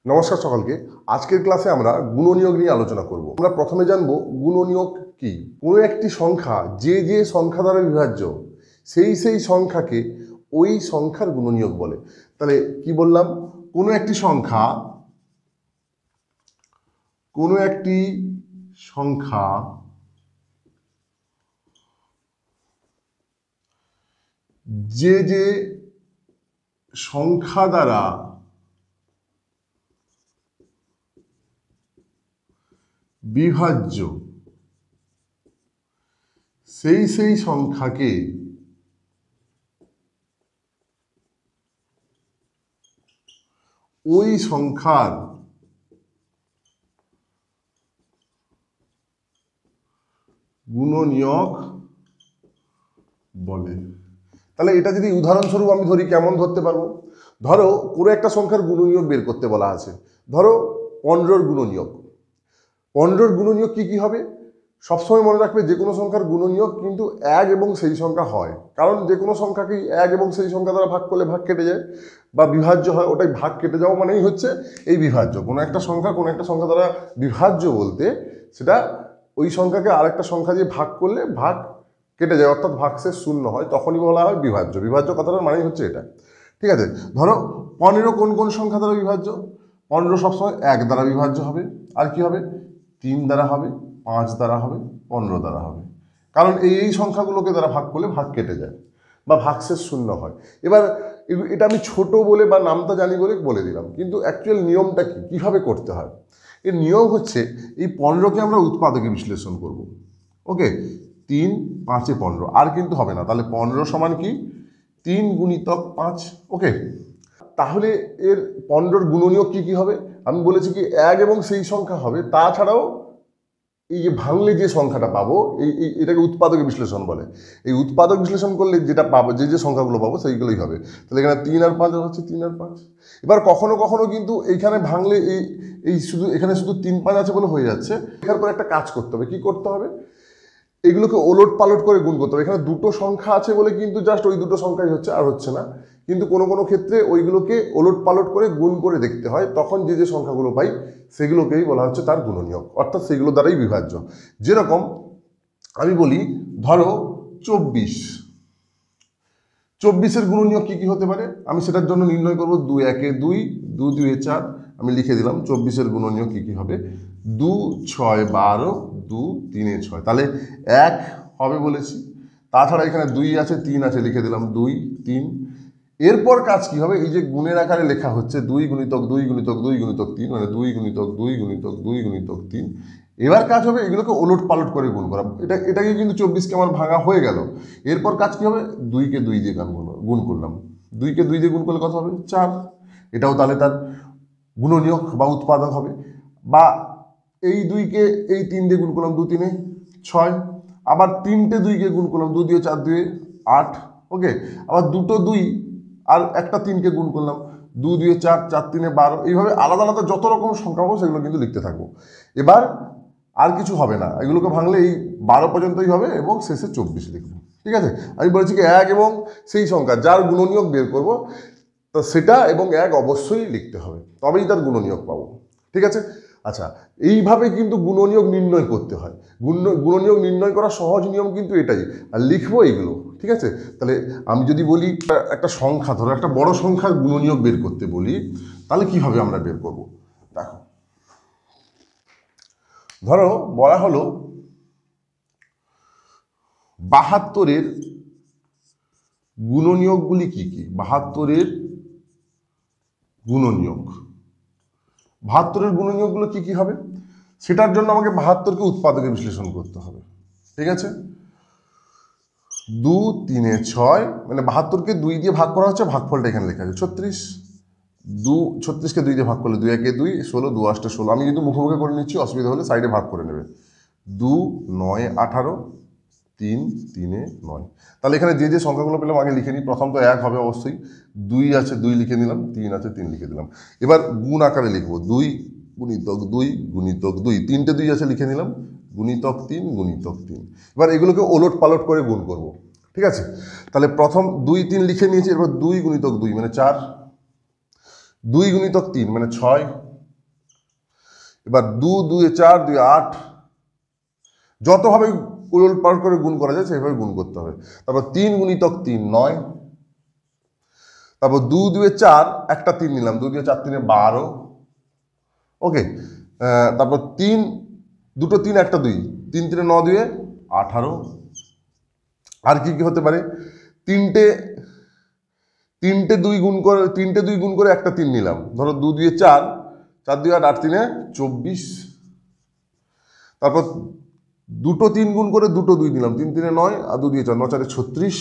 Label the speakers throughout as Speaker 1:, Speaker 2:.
Speaker 1: নমস্কার সকলকে। আজকের ক্লাসে আমরা গুণনীয়ক নিয়ে আলোচনা করব। আমরা প্রথমে জানব গুণনীয়ক কি। কোনো একটি সংখ্যা যে যে সংখ্যা দ্বারা বিভাজ্য সেই সংখ্যাকে ওই সংখ্যার গুণনীয়ক বলে। তাহলে কি বললাম? কোনো একটি সংখ্যা যে যে সংখ্যা দ্বারা বিভাজ্য সেই সংখ্যাকে ওই সংখ্যার গুণনীয়ক বলে। তাহলে এটা যদি উদাহরণস্বরূপ আমি ধরি, কেমন ধরতে পারবো? ধরো কোনো একটা সংখ্যার গুণনীয়ক বের করতে বলা আছে। ধরো 15-র গুণনীয়ক। 15-র গুণনীয়ক কি হবে? সবসময় মনে রাখবে, যে কোনো সংখ্যার গুণনীয়ক কিন্তু এক এবং সেই সংখ্যা হয়। কারণ যে কোনো সংখ্যাকেই এক এবং সেই সংখ্যা দ্বারা ভাগ করলে ভাগ কেটে যায় বা বিভাজ্য হয়। ওটাই ভাগ কেটে যাওয়া মানেই হচ্ছে এই বিভাজ্য। কোনো একটা সংখ্যা দ্বারা বিভাজ্য বলতে সেটা ওই সংখ্যাকে আরেকটা সংখ্যা দিয়ে ভাগ করলে ভাগ কেটে যায়, অর্থাৎ ভাগশেষ শূন্য হয়, তখনই বলা হয় বিভাজ্য। বিভাজ্য কথাটার মানেই হচ্ছে এটা। ঠিক আছে? ধরো 15 কোন সংখ্যা দ্বারা বিভাজ্য? 15 সবসময় 1 দ্বারা বিভাজ্য হবে। আর কি হবে? 3 দ্বারা হবে, 5 দ্বারা হবে, 15 দ্বারা হবে। কারণ এই সংখ্যাগুলোকে দ্বারা ভাগ করলে ভাগ কেটে যায় বা ভাগশেষ শূন্য হয়। এবার এটা আমি ছোট বলে বা নামটা জানি বলে দিলাম, কিন্তু অ্যাকচুয়াল নিয়মটা কি, কিভাবে করতে হয়? এর নিয়ম হচ্ছে, এই 15কে আমরা উৎপাদকে বিশ্লেষণ করব। ওকে, 3 5 15, আর কিন্তু হবে না। তাহলে 15 সমান কি? 3 গুণিতক 5। ওকে, তাহলে এর 15-র গুণনীয়ক কি হবে? আমি বলেছি কি, 1 এবং সেই সংখ্যা হবে। তাছাড়াও এই যে ভাঙলে যে সংখ্যাটা পাবো, এটাকে উৎপাদকে বিশ্লেষণ বলে। এই উৎপাদক বিশ্লেষণ করলে যেটা পাবো, যে সংখ্যাগুলো পাবো সেইগুলোই হবে। তাহলে এখানে 3 আর 5 হচ্ছে 3 আর 5। এবার কখনো কখনো কিন্তু এইখানে ভাঙলে এখানে শুধু 3 5 আছে বলে হয়ে যাচ্ছে। এখানে পর একটা কাজ করতে হবে। কি করতে হবে? এগুলোকে ওলট পালট করে গুণ করতে হবে। এখানে দুটো সংখ্যা আছে বলে কিন্তু জাস্ট ওই দুটো সংখ্যাই হচ্ছে, আর হচ্ছে না। কিন্তু কোনো ক্ষেত্রে ওইগুলোকে ওলট পালট করে গুণ করে দেখতে হয়। তখন যে সংখ্যাগুলো পাই সেগুলোকেই বলা হচ্ছে তার গুণনীয়ক, অর্থাৎ সেগুলো দ্বারাই বিভাজ্য। যেরকম আমি বলি, ধরো 24-এর গুণনীয়ক কি হতে পারে? আমি সেটার জন্য নির্ণয় করব 2 1 2, 2 2 4। আমি লিখে দিলাম 24-এর গুণনীয়ক কি হবে? 2 6 12, 2 3 6। তাহলে 1 হবে বলেছি। তাছাড়া এখানে 2 আছে, 3 আছে, লিখে দিলাম 2 3। এরপর কাজ কি হবে? এই যে গুণের আকারে লেখা হচ্ছে 2 গুণিতক 2 গুণিতক 2 গুণিতক 3, মানে 2 গুণিতক 2 গুণিতক 2 গুণিতক 3। এবার কাজ হবে এগুলোকে ওলট পালট করে গুণ করা। এটাকে কিন্তু 24কে আমার ভাঙা হয়ে গেল। এরপর কাজ কি হবে? 2কে 2 দিয়ে গুণ করলাম। 2কে 2 দিয়ে গুণ করলে কত হবে? 4। এটাও তাহলে তার গুণনীয়ক বা উৎপাদক হবে। বা এই 2কে এই 3 দিয়ে গুণ করলাম, 2 3 6। আবার 3টে 2কে গুণ করলাম, 2 দিয়ে 4 2 8। ওকে, আবার দুটো 2 আর একটা 3কে গুণ করলাম, 2 2 4 4 3 12। এইভাবে আলাদা আলাদা যত রকম সংখ্যা পাবো সেগুলো কিন্তু লিখতে থাকবো। এবার আর কিছু হবে না, এগুলোকে ভাঙলে এই 12 পর্যন্তই হবে এবং শেষে 24 লিখবো। ঠিক আছে? আমি বলেছি কি 1 এবং সেই সংখ্যা যার গুণনীয়ক বের করব, তো সেটা এবং 1 অবশ্যই লিখতে হবে, তবেই তার গুণনীয়ক পাবো। ঠিক আছে? আচ্ছা, এইভাবে কিন্তু গুণনীয়ক নির্ণয় করতে হয়। গুণনীয়ক নির্ণয় করার সহজ নিয়ম কিন্তু এটাই, আর লিখবো এইগুলো। ঠিক আছে? তাহলে আমি যদি বলি একটা সংখ্যা, ধরো একটা বড় সংখ্যার গুণনীয়ক বের করতে বলি, তাহলে কিভাবে আমরা বের করব? দেখো, ধরো বলা হলো 72-এর গুণনীয়কগুলি কি? 72-এর গুণনীয়ক, 72-এর গুণনীয়কগুলো কি হবে? সেটার জন্য আমাকে 72কে উৎপাদকে বিশ্লেষণ করতে হবে। ঠিক আছে? 2 3 6, মানে 72কে 2 দিয়ে ভাগ করা হচ্ছে, ভাগফলটা এখানে লেখা আছে 36। 36কে 2 দিয়ে ভাগ করলে 2 1 2 16, 2 8 16। আমি কিন্তু মুখোমুখি করে নিচ্ছি, অসুবিধা হলে সাইডে ভাগ করে নেবে। 2 9 18, 3 3 9। তাহলে এখানে যে সংখ্যাগুলো পেলাম আগে লিখে নিই। প্রথম তো 1 হবে অবশ্যই, 2 আছে 2 লিখে নিলাম, 3 আছে 3 লিখে দিলাম। এবার গুণ আকারে লিখবো, 2 গুণিতক 2 গুণিতক 2, 3টে 2 আছে লিখে নিলাম, গুণিতক 3 গুণিতক 3। এবার এগুলোকে ওলট পালট করে গুণ করব। ঠিক আছে? তাহলে প্রথম 2 3 লিখে নিয়েছি। এরপর 2 গুণিতক 2 মানে 4, 2 গুণিতক 3 মানে 6, এবার 2 2 এ 4, 2 8, যতভাবে উলট পালট করে গুণ করা যায় সেইভাবে গুণ করতে হবে। তারপর 3 গুণিতক 3 9, তারপর 2 2 এ 4, একটা 3 নিলাম, 2 2 4 3 12, ওকে। তারপর 3, দুটো 3 একটা 2, 3 3 9 2 18। আর কি কি হতে পারে? তিনটে 2 গুণ করে একটা 3 নিলাম, ধরো 2 2 এ 4, 4 2 8, 8 3 24। তারপর দুটো 3 গুণ করে দুটো 2 দিলাম, 3 3 9 আর 2 2 4, 9 4 36,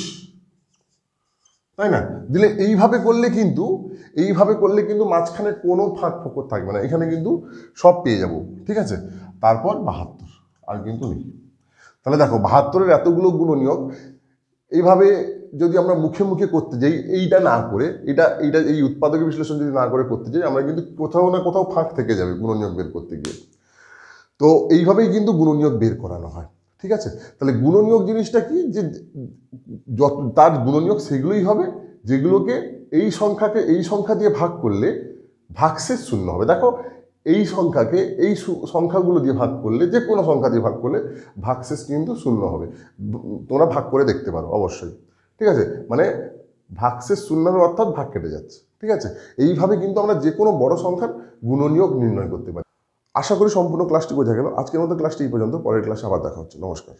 Speaker 1: তাই না? দিলে এইভাবে করলে কিন্তু মাঝখানে কোনো ফাঁক ফোকর থাকবে না, এখানে কিন্তু সব পেয়ে যাব, ঠিক আছে। তারপর 72, আর কিন্তু নেই। তাহলে দেখো 72-এর এতগুলো গুণনীয়ক এইভাবে যদি আমরা মুখে মুখে করতে যাই, এইটা না করে, এই উৎপাদক বিশ্লেষণ যদি না করে করতে যাই, আমরা কিন্তু কোথাও না কোথাও ফাঁক থেকে যাবে গুণনীয়ক বের করতে গিয়ে। তো এইভাবেই কিন্তু গুণনীয়ক বের করানো হয়, ঠিক আছে। তাহলে গুণনীয়ক জিনিসটা কি, যে তার গুণনীয়ক সেগুলোই হবে যেগুলোকে এই সংখ্যা দিয়ে ভাগ করলে ভাগশেষ শূন্য হবে। দেখো এই সংখ্যাকে এই সংখ্যাগুলো দিয়ে ভাগ করলে, যে কোনো সংখ্যা দিয়ে ভাগ করলে ভাগশেষ কিন্তু শূন্য হবে। তোমরা ভাগ করে দেখতে পারো অবশ্যই, ঠিক আছে। মানে ভাগশেষ শূন্য হবে, অর্থাৎ ভাগ কেটে যাচ্ছে, ঠিক আছে। এইভাবে কিন্তু আমরা যে কোনো বড় সংখ্যার গুণনীয়ক নির্ণয় করতে পারি। আশা করি সম্পূর্ণ ক্লাসটি বোঝা গেল। আজকের মতো ক্লাসটি এই পর্যন্ত, পরের ক্লাসে আবার দেখা হচ্ছে। নমস্কার।